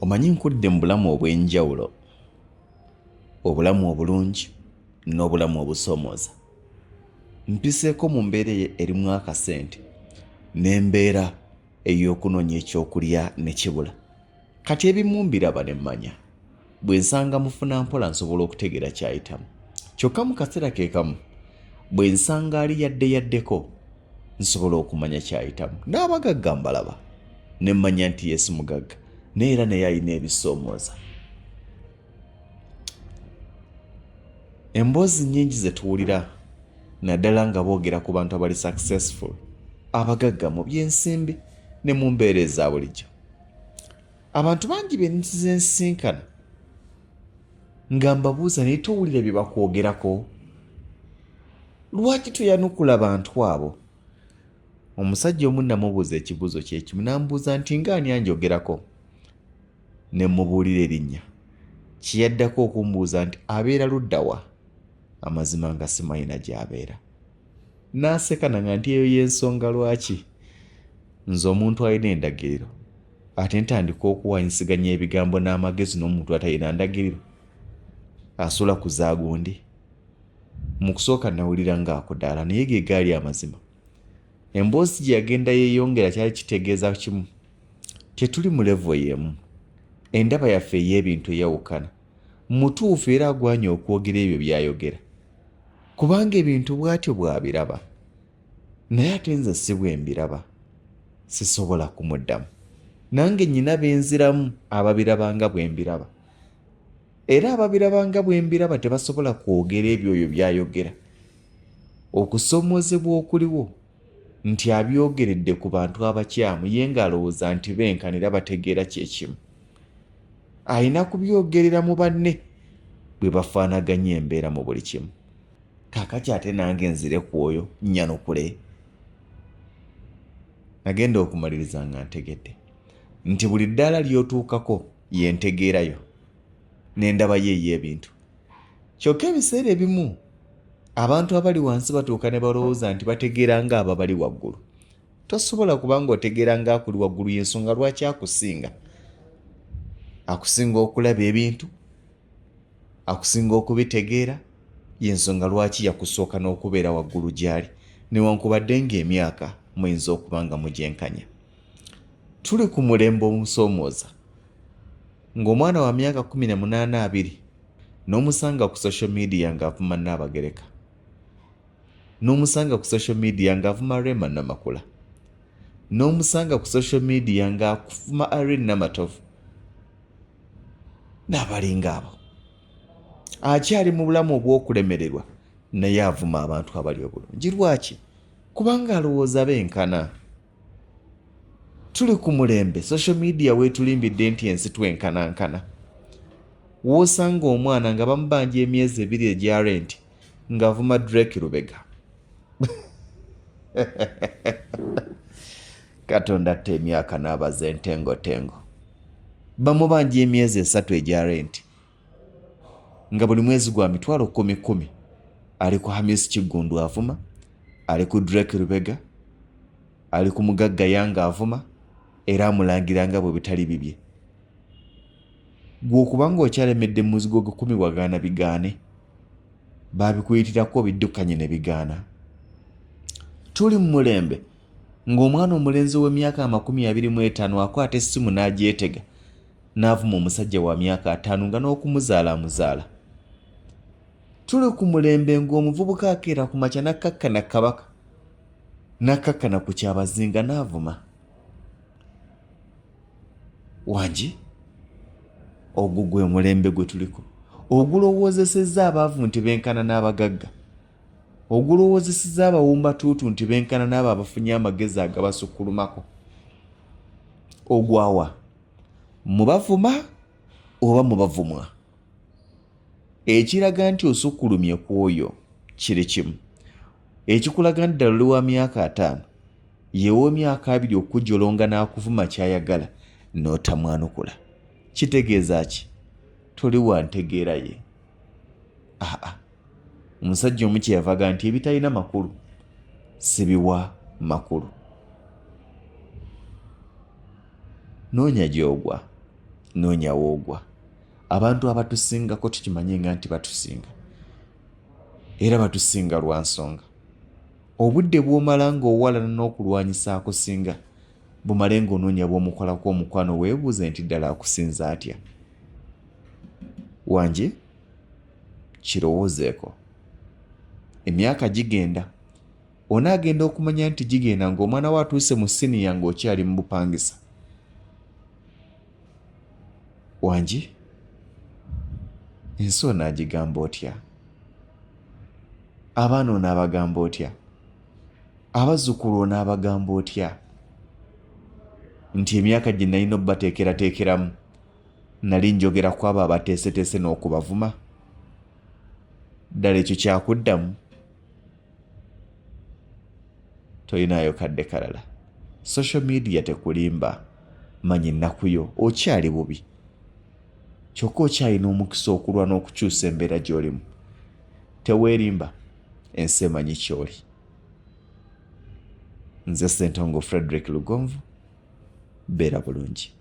Omanyi nkulidde mu bulamu obw'enjawulo, obulamu obulungi n'obulamu obusoomooza. Mpiseeko mu mbeera erimu akasente n'embeera ey'okunoonya ekyokulya ne kibula. Kati ebimu mbiraba ne mmanya. Bwe nsanga mufuna mpola nsobola okutegeera kyayitamu. Kyokka mu kaseera ke kamu bwe nsanga ali yaddeyaddeko nsobola okumanya kyayitamu. N'abagagga mbalaba ne mmanya nti yesu mugagga naye era naye alina ebisoomooza. Emboozi nnyingi ze tuwulira naddala nga boogera ku bantu abali successful, abagagga mu by'ensimbi ne mu mbeera eza bulijjo. Abantu bangi be nsinkana nga mbabuuza naye towulira bye bakwogerako? Lwaki toyanukula bantu abo? Omusajja omu namubuuza ekibuuzo kye kimu n'ambuuza nti ng'ani anjogerako? Ne mmubuulira erinnya. Kye yaddako okumbuuza nti abeera ludda wa? Amazima nga simayina gy'abeera. N'aseka nga nti eyo y'ensonga lwaki nze omuntu alina endagiriro ate ntandika okuwanyisiganya ebigambo n'amagezi n'omuntu atalina ndagiriro asula ku zaagundi. Mu kusooka nawulira ng'akudaala naye ge gaali amazima. Emboozi gye yagenda yeeyongera kyali kitegeeza kimu, tetuli mu levo y'emu. Endaba yaffe ey'ebintu eyawukana. Mutuufu era agwanye okwogera ebyo by'ayogera, kubanga ebintu bw'atyo bw'abiraba. Naye ate nze si bwe mbiraba, sisobola kumuddamu. Nange nnyina benziramu ababiraba nga bwe mbiraba, era ababiraba nga bwe mbiraba tebasobola kwogera ebyo by'ayogera. Okusoomoozebwa okuliwo nti abyogeredde ku bantu abakyamu ye ng'alowooza nti benkanira bategeera kyekimu. Ayina kubyogerera mu banne bwe bafaanaganya embeera mu buli kimu. Kaakati ate nange nzire ku oyo nnyanukule. Nagenda okumaliriza nga ntegedde nti buli ddaala ly'otuukako ye ntegeerayo n'endaba ye ey'ebintu. Kyokka ebiseera ebimu abantu abali wansi batuuka ne balowooza nti bategeera ng'abo abali waggulu. Tosobola kubanga otegeera ng'akuli waggulu y'ensonga lwaki akusinga. Akusinga okulaba ebintu, akusinga okubitegeera, y'ensonga lwaki yakusooka n'okubeera waggulu gy'ali newankubadde ng'emyaka muyinza okuba nga mugyenkanya. Tuli ku mulembe omusoomooza ng'omwana wa myaka 18 n'omusanga ku social media ng'avuma Nnaabagereka, n'omusanga ku social media ng'avuma Rema Namakula, n'omusanga ku social media ng'avuma Irene Namatovu n'abalinga abo. Akyali mu bulamu obw'okulemererwa naye avuma abantu abali obulungi. Lwaki? Kubanga alowooza benkana. Tuli ku mulembe social media weetulimbidde nti ensi twenkanankana. W'osanga omwana nga bamubanja emyezi 2 egya renti ng'avuma Drake Lubega. Katonda atta emyaka n'abaza entengotengo. Bamubanja emyezi 3 egya renti nga buli mwezi gwa mitwalo 10,000 ali ku Hamisi Kigundu avuma, ali ku Drake Lubega, ali ku mugagga Yanga avuma era amulangira nga bwe bitali bibye. Gwe okubanga okyalemedde mu muzigo gwa 10 wagaana bigaane, baabikuyitirako biddukanye ne bigaana. Tuli mu mulembe ng'omwana omulenzi w'emyaka 25 akwata essimu n'agyetega n'avuma omusajja wa myaka 5 nga n'okumuzaala amuzaala. Tuli ku mulembe ng'omuvubuka akeera ku makya n'akkakkana Kabaka n'akkakkana ku Kyabazinga n'avuma. Wangi ogwo gwe mulembe gwe tuliko, ogulowoozesezza abaavu nti benkana n'abagagga, ogulowoozesezza abawumbatuutu nti benkana n'abo abafunye amagezi agabasukkulumako. Ogwawa mubavuma oba mubavumwa? Ekiraga nti osukkulumye ku oyo kiri kimu. Ekikulaga nti ddala oli wa myaka 5 yeewa myaka 2 okujolonga n'akuvuma kyayagala n'otamwanukula. Kitegeeza ki? Toli wa ntegeera ye. Omusajja omu kye yavaga nti ebitalina makulu sibiwa makulu. Noonya gy'ogwa. noonya woogwa. Abantu abatusingako tukimanye nga nti batusinga era batusinga lwa nsonga. Obudde bw'omala ng'owalana n'okulwanyisa akusinga bumale ng'onoonya bw'omukolako omukwano weebuuze nti ddala akusinza atya. Wangi kirowoozeeko. Emyaka gigenda, onaagenda okumanya nti gigenda ng'omwana we atuuse mu siniya ng'okyali mu bupangisa. Wangi ensi onaagigamba otya? Abaana onaabagamba otya? Abazzukulu onaabagamba otya? Nti emyaka gye nalina obbateekerateekeramu nali njogera ku abo abateeseteese n'okubavuma? Ddala ekyo kyakuddamu? Tolinaayo kadde kalala. Social media tekulimba. Manya ennaku yo okyali bubi. Kyokka okyalina omukisa okulwa n'okukyusa embeera gy'olimu. Teweerimba, ensi emanyi ky'oli. Nze Ssentongo Frederick Lugonvu, beera bulungi.